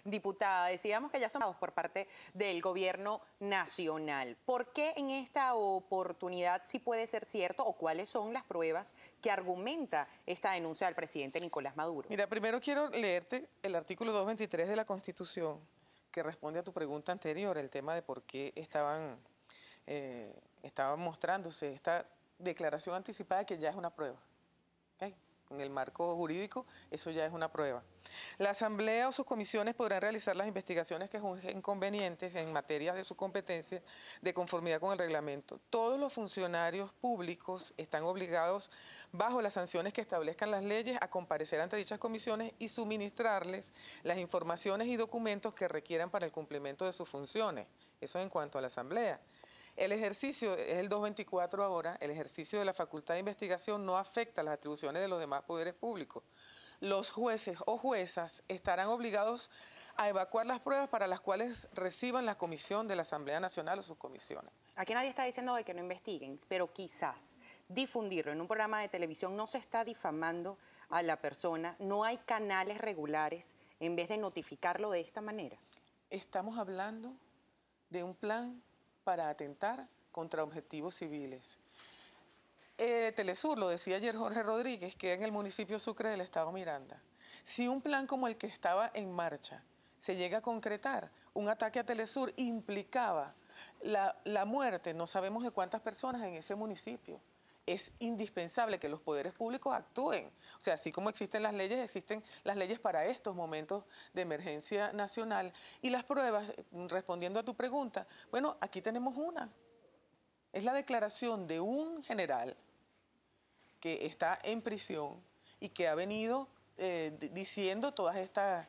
Diputada, decíamos que ya somos por parte del gobierno nacional. ¿Por qué en esta oportunidad sí puede ser cierto o cuáles son las pruebas que argumenta esta denuncia del presidente Nicolás Maduro? Mira, primero quiero leerte el artículo 223 de la Constitución, que responde a tu pregunta anterior, el tema de por qué estaban mostrándose esta declaración anticipada, que ya es una prueba. ¿Okay? En el marco jurídico, eso ya es una prueba. La Asamblea o sus comisiones podrán realizar las investigaciones que juzguen convenientes en materia de su competencia de conformidad con el reglamento. Todos los funcionarios públicos están obligados, bajo las sanciones que establezcan las leyes, a comparecer ante dichas comisiones y suministrarles las informaciones y documentos que requieran para el cumplimiento de sus funciones. Eso en cuanto a la Asamblea. El ejercicio, es el 224 ahora, el ejercicio de la facultad de investigación no afecta las atribuciones de los demás poderes públicos. Los jueces o juezas estarán obligados a evacuar las pruebas para las cuales reciban la comisión de la Asamblea Nacional o sus comisiones. Aquí nadie está diciendo de que no investiguen, pero quizás difundirlo en un programa de televisión no se está difamando a la persona, no hay canales regulares en vez de notificarlo de esta manera. Estamos hablando de un plan para atentar contra objetivos civiles. Telesur, lo decía ayer Jorge Rodríguez, que en el municipio Sucre del estado Miranda. Si un plan como el que estaba en marcha se llega a concretar, un ataque a Telesur implicaba la muerte, no sabemos de cuántas personas en ese municipio. Es indispensable que los poderes públicos actúen. O sea, así como existen las leyes para estos momentos de emergencia nacional. Y las pruebas, respondiendo a tu pregunta, bueno, aquí tenemos una. Es la declaración de un general que está en prisión y que ha venido diciendo todas estas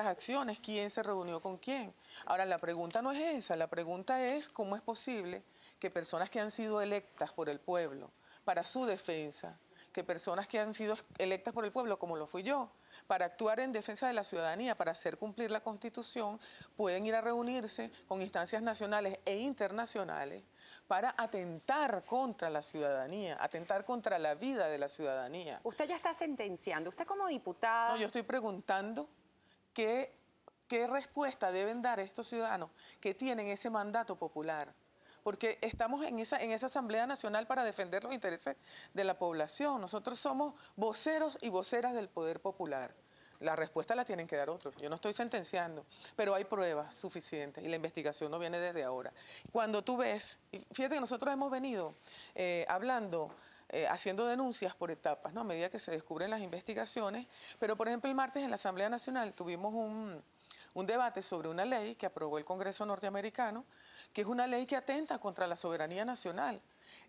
acciones, quién se reunió con quién. Ahora, la pregunta no es esa, la pregunta es cómo es posible que personas que han sido electas por el pueblo para su defensa, que personas que han sido electas por el pueblo, como lo fui yo, para actuar en defensa de la ciudadanía, para hacer cumplir la Constitución, pueden ir a reunirse con instancias nacionales e internacionales para atentar contra la ciudadanía, atentar contra la vida de la ciudadanía. Usted ya está sentenciando, usted como diputada... No, yo estoy preguntando qué respuesta deben dar estos ciudadanos que tienen ese mandato popular. Porque estamos en esa Asamblea Nacional para defender los intereses de la población. Nosotros somos voceros y voceras del poder popular. La respuesta la tienen que dar otros. Yo no estoy sentenciando, pero hay pruebas suficientes y la investigación no viene desde ahora. Cuando tú ves, fíjate que nosotros hemos venido haciendo denuncias por etapas, ¿no? A medida que se descubren las investigaciones, pero por ejemplo el martes en la Asamblea Nacional tuvimos un debate sobre una ley que aprobó el Congreso norteamericano, que es una ley que atenta contra la soberanía nacional.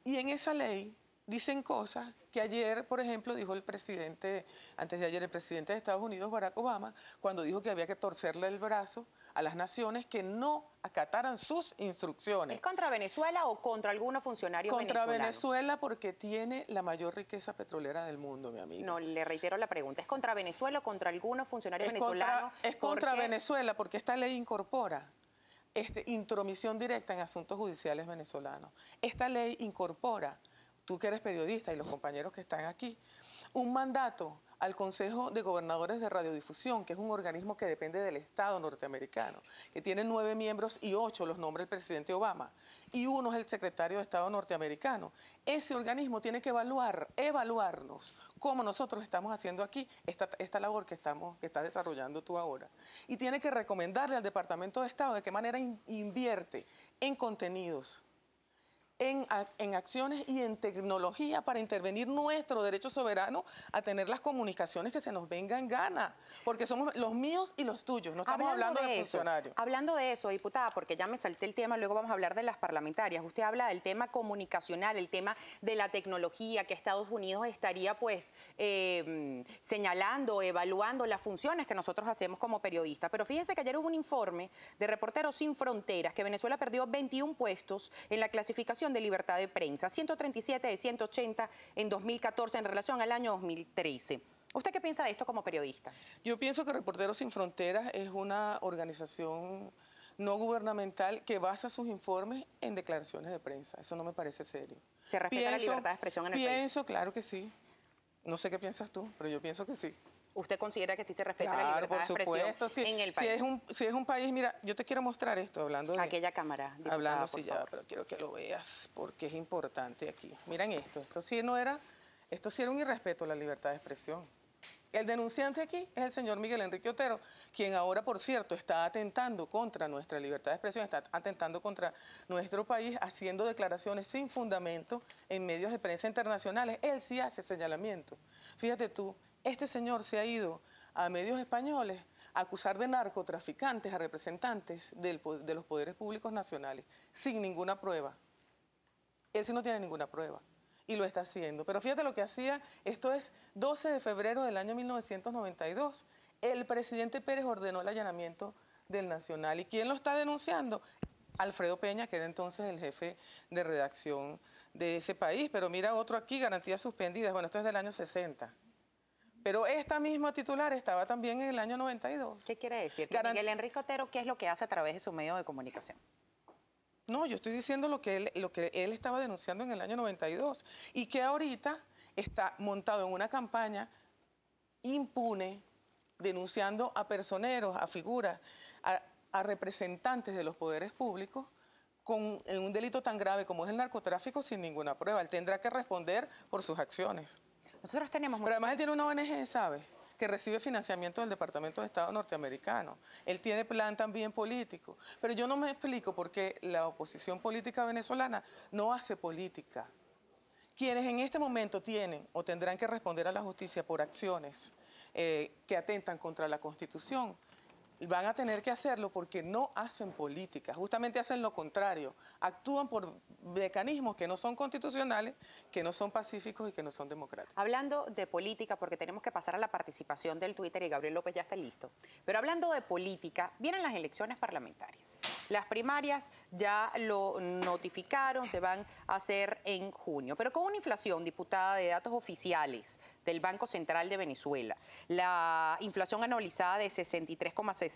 Y en esa ley dicen cosas que ayer, por ejemplo, dijo el presidente, antes de ayer, el presidente de Estados Unidos, Barack Obama, cuando dijo que había que torcerle el brazo a las naciones que no acataran sus instrucciones. ¿Es contra Venezuela o contra algunos funcionarios venezolanos? Contra Venezuela porque tiene la mayor riqueza petrolera del mundo, mi amiga. No, le reitero la pregunta. ¿Es contra Venezuela o contra algunos funcionarios venezolanos? Es contra Venezuela porque esta ley incorpora intromisión directa en asuntos judiciales venezolanos. Esta ley incorpora, tú que eres periodista y los compañeros que están aquí, un mandato al Consejo de Gobernadores de Radiodifusión, que es un organismo que depende del Estado norteamericano, que tiene 9 miembros y 8 los nombra el presidente Obama, y uno es el secretario de Estado norteamericano. Ese organismo tiene que evaluarnos, como nosotros estamos haciendo aquí, esta labor que estás desarrollando tú ahora. Y tiene que recomendarle al Departamento de Estado de qué manera invierte en contenidos, en acciones y en tecnología para intervenir nuestro derecho soberano a tener las comunicaciones que se nos venga en gana, porque somos los míos y los tuyos, no estamos hablando de funcionarios. Hablando de eso, diputada, porque ya me salté el tema, luego vamos a hablar de las parlamentarias. Usted habla del tema comunicacional, el tema de la tecnología, que Estados Unidos estaría pues señalando, evaluando las funciones que nosotros hacemos como periodistas. Pero fíjese que ayer hubo un informe de Reporteros Sin Fronteras que Venezuela perdió 21 puestos en la clasificación de libertad de prensa, 137 de 180 en 2014 en relación al año 2013. ¿Usted qué piensa de esto como periodista? Yo pienso que Reporteros Sin Fronteras es una organización no gubernamental que basa sus informes en declaraciones de prensa. Eso no me parece serio. ¿Se respeta la libertad de expresión en el país? Pienso, claro que sí. No sé qué piensas tú, pero yo pienso que sí. ¿Usted considera que sí se respeta la Claro, libertad por de expresión supuesto. en el país? Si es un país, mira, yo te quiero mostrar esto, hablando de... Aquella cámara, diputada, Hablando, por sí, ya, favor. pero quiero que lo veas, porque es importante aquí. Miren esto sí no era, esto sí era un irrespeto a la libertad de expresión. El denunciante aquí es el señor Miguel Enrique Otero, quien ahora, por cierto, está atentando contra nuestra libertad de expresión, está atentando contra nuestro país, haciendo declaraciones sin fundamento en medios de prensa internacionales. Él sí hace señalamiento. Fíjate tú, este señor se ha ido a medios españoles a acusar de narcotraficantes a representantes de los poderes públicos nacionales, sin ninguna prueba. Él sí no tiene ninguna prueba. Y lo está haciendo. Pero fíjate lo que hacía, esto es 12 de febrero del año 1992. El presidente Pérez ordenó el allanamiento del Nacional. ¿Y quién lo está denunciando? Alfredo Peña, que era entonces el jefe de redacción de ese país. Pero mira otro aquí, garantías suspendidas. Bueno, esto es del año 60. Pero esta misma titular estaba también en el año 92. ¿Qué quiere decir? Que Miguel Enrique Otero, ¿qué es lo que hace a través de su medio de comunicación? No, yo estoy diciendo lo que él estaba denunciando en el año 92 y que ahorita está montado en una campaña impune, denunciando a personeros, a figuras, a representantes de los poderes públicos en un delito tan grave como es el narcotráfico sin ninguna prueba. Él tendrá que responder por sus acciones. Nosotros tenemos... Pero además él tiene una ONG, ¿sabes?, que recibe financiamiento del Departamento de Estado norteamericano. Él tiene plan también político. Pero yo no me explico por qué la oposición política venezolana no hace política. Quienes en este momento tienen o tendrán que responder a la justicia por acciones que atentan contra la Constitución, van a tener que hacerlo porque no hacen política, justamente hacen lo contrario, actúan por mecanismos que no son constitucionales, que no son pacíficos y que no son democráticos. Hablando de política, porque tenemos que pasar a la participación del Twitter y Gabriel López ya está listo, pero hablando de política, vienen las elecciones parlamentarias. Las primarias ya lo notificaron, se van a hacer en junio, pero con una inflación, diputada, de datos oficiales del Banco Central de Venezuela, la inflación anualizada de 63,6%,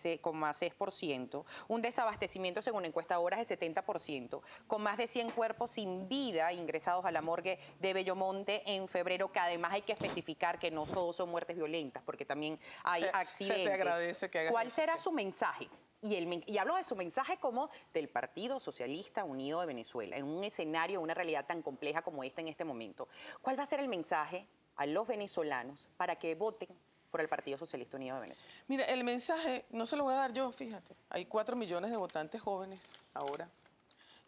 un desabastecimiento según encuestadoras de 70%, con más de 100 cuerpos sin vida ingresados a la morgue de Bellomonte en febrero, que además hay que especificar que no todos son muertes violentas, porque también hay accidentes. Se te agradece que hagas ¿Cuál eso, será sí, su mensaje? Y hablo de su mensaje como del Partido Socialista Unido de Venezuela, en un escenario, una realidad tan compleja como esta en este momento. ¿Cuál va a ser el mensaje a los venezolanos para que voten por el Partido Socialista Unido de Venezuela? Mira, el mensaje no se lo voy a dar yo, fíjate. Hay 4 millones de votantes jóvenes ahora.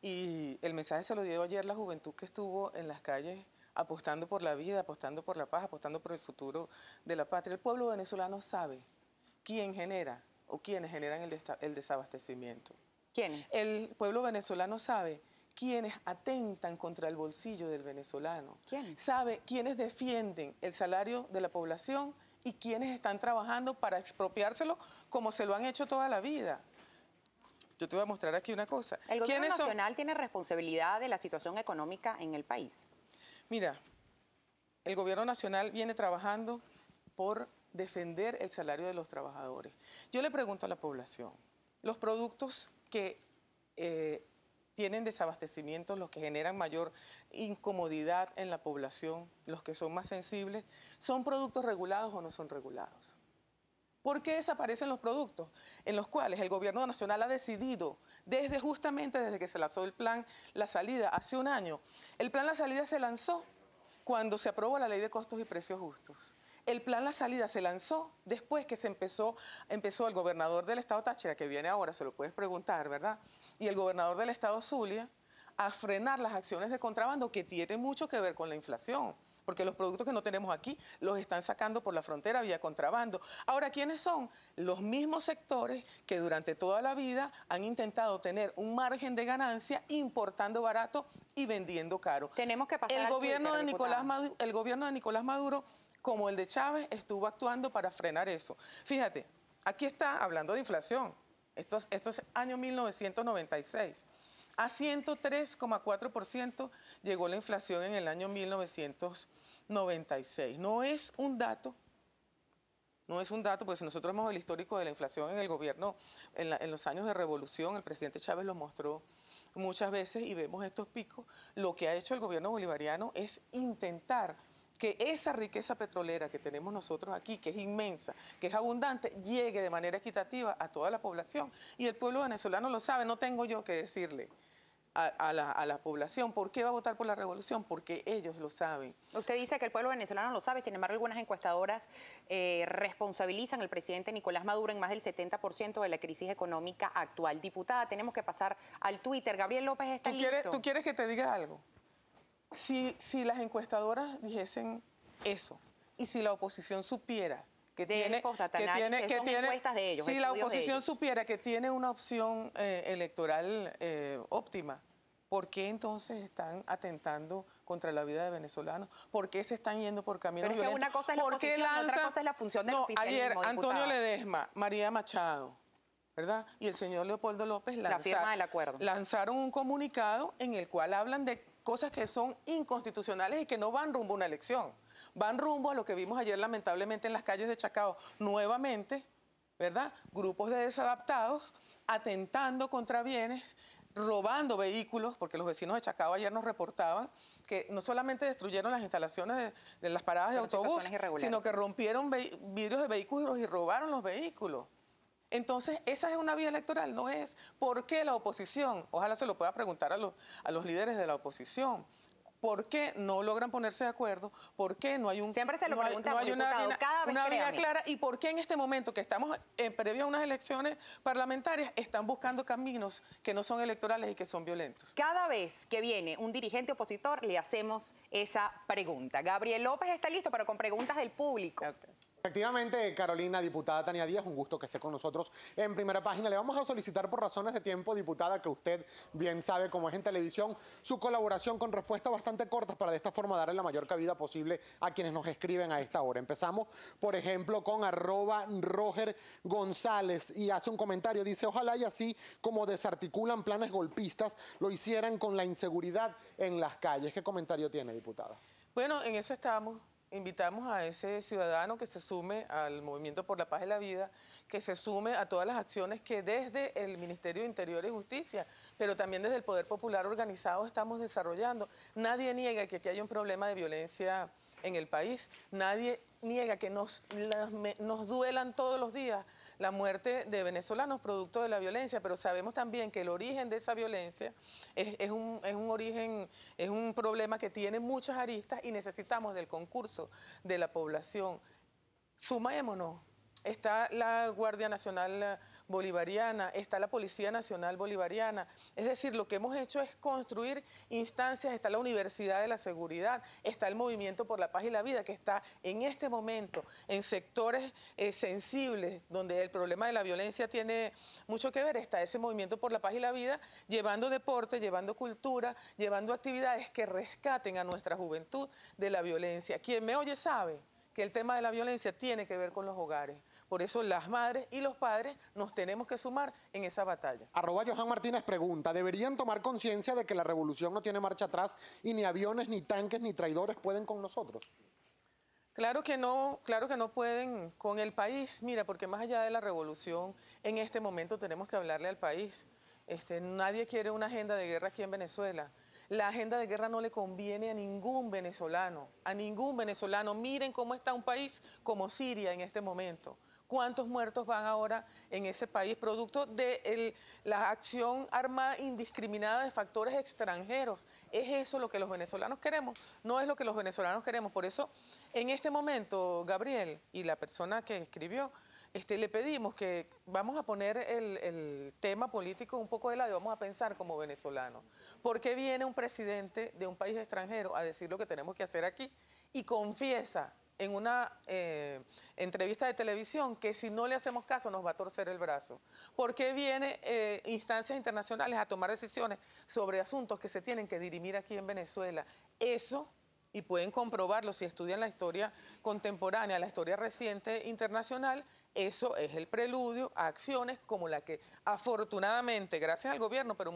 Y el mensaje se lo dio ayer la juventud que estuvo en las calles apostando por la vida, apostando por la paz, apostando por el futuro de la patria. El pueblo venezolano sabe quién genera o quiénes generan el desabastecimiento. ¿Quiénes? El pueblo venezolano sabe quiénes atentan contra el bolsillo del venezolano. ¿Quiénes? Sabe quiénes defienden el salario de la población y quiénes están trabajando para expropiárselo como se lo han hecho toda la vida. Yo te voy a mostrar aquí una cosa. ¿El gobierno nacional tiene responsabilidad de la situación económica en el país? Mira, el gobierno nacional viene trabajando por defender el salario de los trabajadores. Yo le pregunto a la población, los productos que tienen desabastecimiento, los que generan mayor incomodidad en la población, los que son más sensibles, ¿son productos regulados o no son regulados? ¿Por qué desaparecen los productos en los cuales el gobierno nacional ha decidido, justamente desde que se lanzó el plan La Salida hace un año? El plan La Salida se lanzó cuando se aprobó la Ley de Costos y Precios Justos. El plan La Salida se lanzó después que empezó el gobernador del estado Táchira, que viene ahora, se lo puedes preguntar, ¿verdad? Y el gobernador del estado Zulia, a frenar las acciones de contrabando que tienen mucho que ver con la inflación, porque los productos que no tenemos aquí los están sacando por la frontera vía contrabando. Ahora, ¿quiénes son? Los mismos sectores que durante toda la vida han intentado tener un margen de ganancia importando barato y vendiendo caro. Tenemos que pasar el gobierno de Nicolás Maduro, como el de Chávez, estuvo actuando para frenar eso. Fíjate, aquí está hablando de inflación. Esto es año 1996. A 103,4% llegó la inflación en el año 1996. No es un dato, porque si nosotros vemos el histórico de la inflación en el gobierno, en los años de revolución, el presidente Chávez lo mostró muchas veces y vemos estos picos. Lo que ha hecho el gobierno bolivariano es intentar que esa riqueza petrolera que tenemos nosotros aquí, que es inmensa, que es abundante, llegue de manera equitativa a toda la población. Y el pueblo venezolano lo sabe, no tengo yo que decirle a la población por qué va a votar por la revolución, porque ellos lo saben. Usted dice que el pueblo venezolano lo sabe, sin embargo, algunas encuestadoras responsabilizan al presidente Nicolás Maduro en más del 70% de la crisis económica actual. Diputada, tenemos que pasar al Twitter. Gabriel López está listo. ¿Tú quieres que te diga algo? Si las encuestadoras dijesen eso, y si la oposición supiera que tiene encuestas de ellos, si la oposición supiera que tiene una opción electoral óptima, ¿por qué entonces están atentando contra la vida de venezolanos? ¿Por qué se están yendo por caminos violentos? Pero es que una cosa es la oposición, otra cosa es la función del oficialismo, ayer diputada. Antonio Ledesma, María Machado, ¿verdad? Y el señor Leopoldo López la firma del acuerdo. Lanzaron un comunicado en el cual hablan de cosas que son inconstitucionales y que no van rumbo a una elección. Van rumbo a lo que vimos ayer lamentablemente en las calles de Chacao. Nuevamente, ¿verdad? Grupos de desadaptados atentando contra bienes, robando vehículos, porque los vecinos de Chacao ayer nos reportaban que no solamente destruyeron las instalaciones de las paradas de autobús, sino que rompieron vidrios de vehículos y robaron los vehículos. Entonces, esa es una vía electoral, no es. ¿Por qué la oposición? Ojalá se lo pueda preguntar a los líderes de la oposición. ¿Por qué no logran ponerse de acuerdo? ¿Por qué no hay un... Siempre se lo preguntamos, diputado, cada vez una vía clara? ¿Y por qué en este momento que estamos previo a unas elecciones parlamentarias están buscando caminos que no son electorales y que son violentos? Cada vez que viene un dirigente opositor le hacemos esa pregunta. Gabriel López está listo, pero con preguntas del público. Okay. Efectivamente, Carolina, diputada Tania Díaz, un gusto que esté con nosotros en Primera Página. Le vamos a solicitar por razones de tiempo, diputada, que usted bien sabe cómo es en televisión, su colaboración con respuestas bastante cortas para de esta forma darle la mayor cabida posible a quienes nos escriben a esta hora. Empezamos, por ejemplo, con @Roger González y hace un comentario, dice, ojalá y así como desarticulan planes golpistas, lo hicieran con la inseguridad en las calles. ¿Qué comentario tiene, diputada? Bueno, en eso estamos. Invitamos a ese ciudadano que se sume al Movimiento por la Paz y la Vida, que se sume a todas las acciones que desde el Ministerio de Interior y Justicia, pero también desde el Poder Popular organizado estamos desarrollando. Nadie niega que aquí hay un problema de violencia en el país. Nadie niega que nos duelan todos los días la muerte de venezolanos producto de la violencia, pero sabemos también que el origen de esa violencia es un problema que tiene muchas aristas y necesitamos del concurso de la población. Sumémonos. Está la Guardia Nacional Bolivariana, está la Policía Nacional Bolivariana. Es decir, lo que hemos hecho es construir instancias, está la Universidad de la Seguridad, está el Movimiento por la Paz y la Vida, que está en este momento en sectores sensibles, donde el problema de la violencia tiene mucho que ver. Está ese Movimiento por la Paz y la Vida, llevando deporte, llevando cultura, llevando actividades que rescaten a nuestra juventud de la violencia. Quien me oye sabe que el tema de la violencia tiene que ver con los hogares. Por eso las madres y los padres nos tenemos que sumar en esa batalla. @Johan Martínez pregunta, ¿deberían tomar conciencia de que la revolución no tiene marcha atrás y ni aviones, ni tanques, ni traidores pueden con nosotros? Claro que no pueden con el país. Mira, porque más allá de la revolución, en este momento tenemos que hablarle al país. Nadie quiere una agenda de guerra aquí en Venezuela. La agenda de guerra no le conviene a ningún venezolano, Miren cómo está un país como Siria en este momento. ¿Cuántos muertos van ahora en ese país producto de la acción armada indiscriminada de factores extranjeros? ¿Es eso lo que los venezolanos queremos? No es lo que los venezolanos queremos. Por eso, en este momento, Gabriel y la persona que escribió, le pedimos que vamos a poner el tema político un poco de lado y vamos a pensar como venezolanos. ¿Por qué viene un presidente de un país extranjero a decir lo que tenemos que hacer aquí y confiesa en una entrevista de televisión que si no le hacemos caso nos va a torcer el brazo? ¿Por qué viene instancias internacionales a tomar decisiones sobre asuntos que se tienen que dirimir aquí en Venezuela? Eso, y pueden comprobarlo si estudian la historia contemporánea, la historia reciente internacional, eso es el preludio a acciones como la que afortunadamente, gracias al gobierno, pero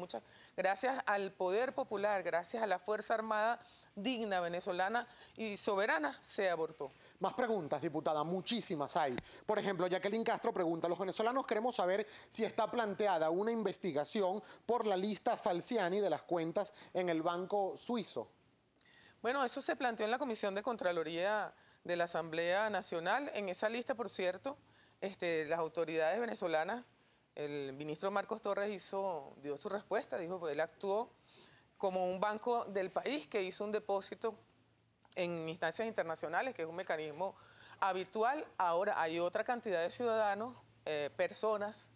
gracias al poder popular, gracias a la Fuerza Armada digna, venezolana y soberana, se abortó. Más preguntas, diputada, muchísimas hay. Por ejemplo, Jacqueline Castro pregunta, los venezolanos queremos saber si está planteada una investigación por la lista Falciani de las cuentas en el banco suizo. Bueno, eso se planteó en la Comisión de Contraloría de la Asamblea Nacional. En esa lista, por cierto, las autoridades venezolanas, el ministro Marcos Torres dio su respuesta, dijo que él actuó como un banco del país que hizo un depósito en instancias internacionales, que es un mecanismo habitual. Ahora hay otra cantidad de ciudadanos, personas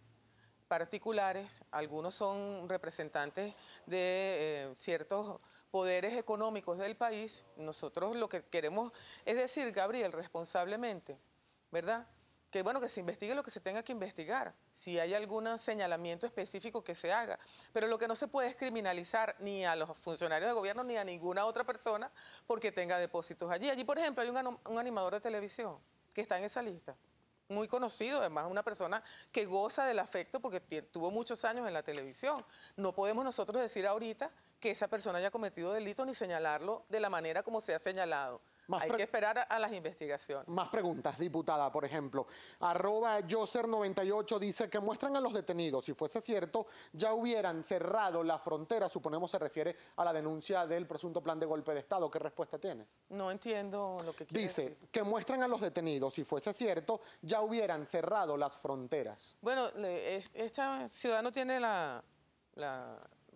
particulares, algunos son representantes de ciertos poderes económicos del país. Nosotros lo que queremos es decir, Gabriel, responsablemente, ¿verdad?, que bueno, que se investigue lo que se tenga que investigar, si hay algún señalamiento específico que se haga, pero lo que no se puede es criminalizar ni a los funcionarios de gobierno ni a ninguna otra persona porque tenga depósitos allí. Allí, por ejemplo, hay un animador de televisión que está en esa lista, muy conocido, además una persona que goza del afecto porque tuvo muchos años en la televisión. No podemos nosotros decir ahorita que esa persona haya cometido delito ni señalarlo de la manera como se ha señalado. Hay que esperar a las investigaciones. Más preguntas, diputada, por ejemplo. @Yoser98 dice que muestran a los detenidos. Si fuese cierto, ya hubieran cerrado la frontera. Suponemos se refiere a la denuncia del presunto plan de golpe de Estado. ¿Qué respuesta tiene? No entiendo lo que quiere decir. Dice que muestran a los detenidos. Si fuese cierto, ya hubieran cerrado las fronteras. Bueno, esta ciudad no tiene la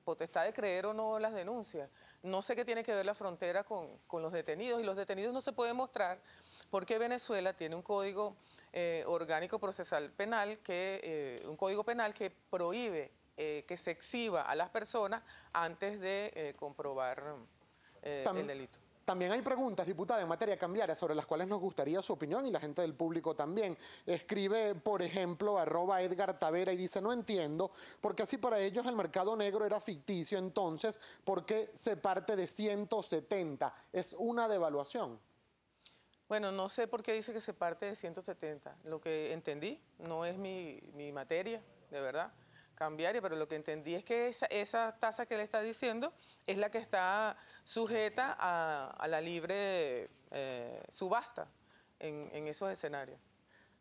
potestad de creer o no las denuncias. No sé qué tiene que ver la frontera con los detenidos, y los detenidos no se pueden mostrar porque Venezuela tiene un código orgánico procesal penal, un código penal que prohíbe que se exhiba a las personas antes de comprobar el delito. También hay preguntas, diputada, en materia cambiaria sobre las cuales nos gustaría su opinión y la gente del público también. Escribe, por ejemplo, @Edgar Tavera y dice, no entiendo, porque así para ellos el mercado negro era ficticio, entonces, ¿por qué se parte de 170? Es una devaluación. Bueno, no sé por qué dice que se parte de 170. Lo que entendí, no es mi materia, de verdad, cambiaria, pero lo que entendí es que esa tasa que le está diciendo es la que está sujeta a la libre subasta en esos escenarios.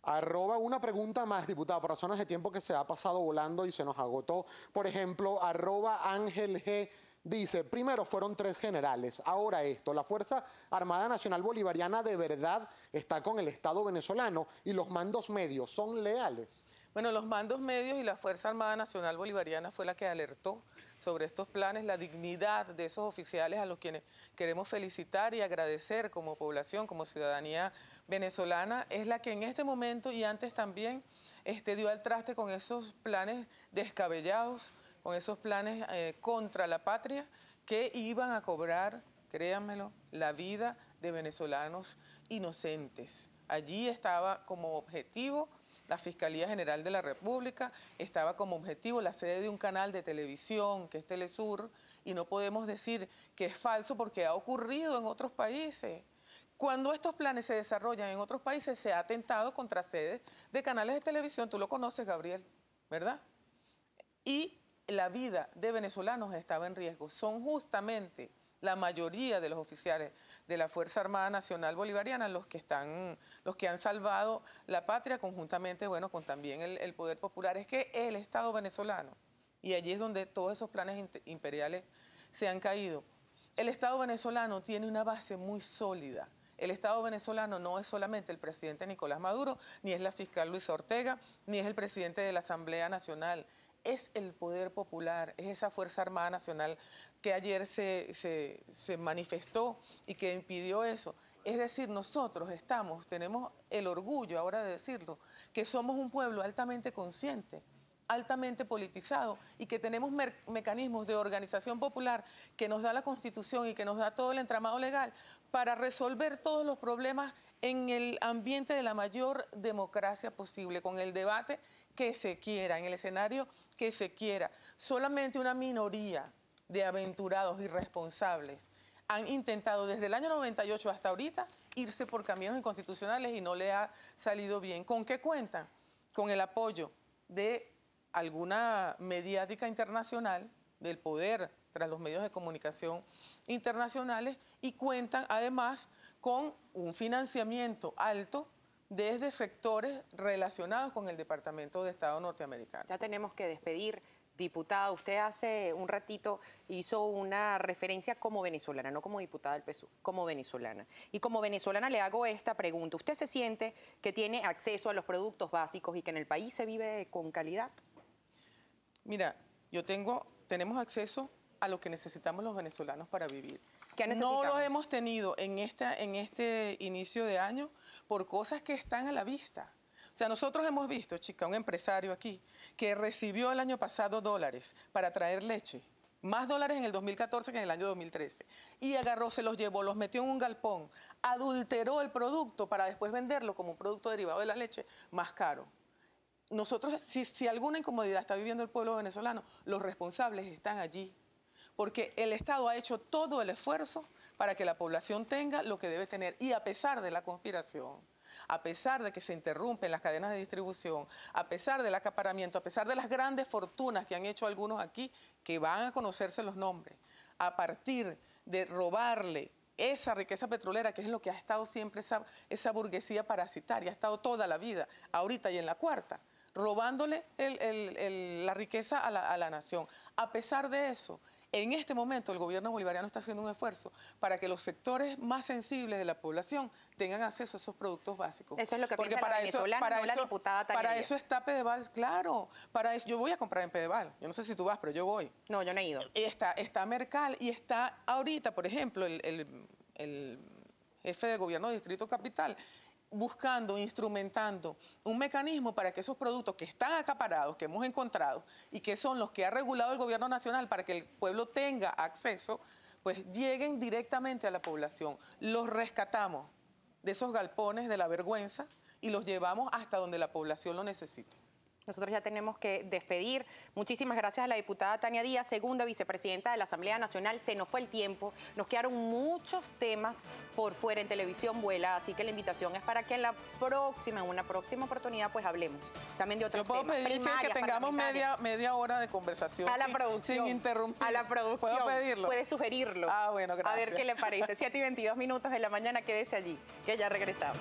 Una pregunta más, diputada, por razones de tiempo que se ha pasado volando y se nos agotó. Por ejemplo, @Ángel G dice, primero fueron 3 generales, ahora esto, la Fuerza Armada Nacional Bolivariana de verdad está con el Estado venezolano y los mandos medios son leales. Bueno, los mandos medios y la Fuerza Armada Nacional Bolivariana fue la que alertó sobre estos planes, la dignidad de esos oficiales a los quienes queremos felicitar y agradecer como población, como ciudadanía venezolana, es la que en este momento y antes también dio al traste con esos planes descabellados, con esos planes contra la patria que iban a cobrar, créanmelo, la vida de venezolanos inocentes. Allí estaba como objetivo la Fiscalía General de la República, estaba como objetivo la sede de un canal de televisión, que es Telesur, y no podemos decir que es falso porque ha ocurrido en otros países. Cuando estos planes se desarrollan en otros países, se ha atentado contra sedes de canales de televisión, tú lo conoces, Gabriel, ¿verdad? Y la vida de venezolanos estaba en riesgo. Son justamente la mayoría de los oficiales de la Fuerza Armada Nacional Bolivariana los que han salvado la patria conjuntamente, bueno, con también el poder popular. Es que el Estado venezolano, y allí es donde todos esos planes imperiales se han caído, el Estado venezolano tiene una base muy sólida. El Estado venezolano no es solamente el presidente Nicolás Maduro, ni es la fiscal Luisa Ortega, ni es el presidente de la Asamblea Nacional. Es el poder popular, es esa Fuerza Armada Nacional que ayer se manifestó y que impidió eso. Es decir, nosotros tenemos el orgullo ahora de decirlo, que somos un pueblo altamente consciente, altamente politizado y que tenemos mecanismos de organización popular que nos da la Constitución y que nos da todo el entramado legal para resolver todos los problemas en el ambiente de la mayor democracia posible, con el debate que se quiera, en el escenario que se quiera. Solamente una minoría de aventurados irresponsables han intentado desde el año 98 hasta ahorita irse por caminos inconstitucionales y no le ha salido bien. ¿Con qué cuentan? Con el apoyo de alguna mediática internacional, del poder tras los medios de comunicación internacionales, y cuentan además con un financiamiento alto desde sectores relacionados con el Departamento de Estado norteamericano. Ya tenemos que despedir. Diputada, usted hace un ratito hizo una referencia como venezolana, no como diputada del PSUV, como venezolana. Y como venezolana le hago esta pregunta. ¿Usted se siente que tiene acceso a los productos básicos y que en el país se vive con calidad? Mira, tenemos acceso a lo que necesitamos los venezolanos para vivir. ¿Qué necesitamos? No lo hemos tenido en este inicio de año por cosas que están a la vista. O sea, nosotros hemos visto, chica, un empresario aquí que recibió el año pasado dólares para traer leche, más dólares en el 2014 que en el año 2013, y agarró, se los llevó, los metió en un galpón, adulteró el producto para después venderlo como un producto derivado de la leche más caro. Nosotros, si alguna incomodidad está viviendo el pueblo venezolano, los responsables están allí, porque el Estado ha hecho todo el esfuerzo para que la población tenga lo que debe tener, y a pesar de la conspiración, a pesar de que se interrumpen las cadenas de distribución, a pesar del acaparamiento, a pesar de las grandes fortunas que han hecho algunos aquí, que van a conocerse los nombres, a partir de robarle esa riqueza petrolera, que es lo que ha estado siempre esa burguesía parasitaria, ha estado toda la vida, ahorita y en la cuarta, robándole la riqueza a la nación. A pesar de eso, en este momento el gobierno bolivariano está haciendo un esfuerzo para que los sectores más sensibles de la población tengan acceso a esos productos básicos. Eso es lo que piensa la venezolana, no la diputada Tania Para Díaz. eso está Pedeval, claro. Para eso, yo voy a comprar en Pedeval. Yo no sé si tú vas, pero yo voy. No, yo no he ido. Está Mercal y está ahorita, por ejemplo, el jefe de gobierno de Distrito Capital, buscando, instrumentando un mecanismo para que esos productos que están acaparados, que hemos encontrado y que son los que ha regulado el gobierno nacional para que el pueblo tenga acceso, pues lleguen directamente a la población. Los rescatamos de esos galpones de la vergüenza y los llevamos hasta donde la población lo necesite. Nosotros ya tenemos que despedir. Muchísimas gracias a la diputada Tania Díaz, segunda vicepresidenta de la Asamblea Nacional. Se nos fue el tiempo, nos quedaron muchos temas por fuera en Televisión Vuela, así que la invitación es para que en una próxima oportunidad, pues hablemos también de otros temas. Yo puedo pedir que tengamos media hora de conversación a la producción, sin interrumpir. A la producción. ¿Puedo pedirlo? Puede sugerirlo. Ah, bueno, gracias. A ver qué le parece. 7:22 de la mañana, quédese allí, que ya regresamos.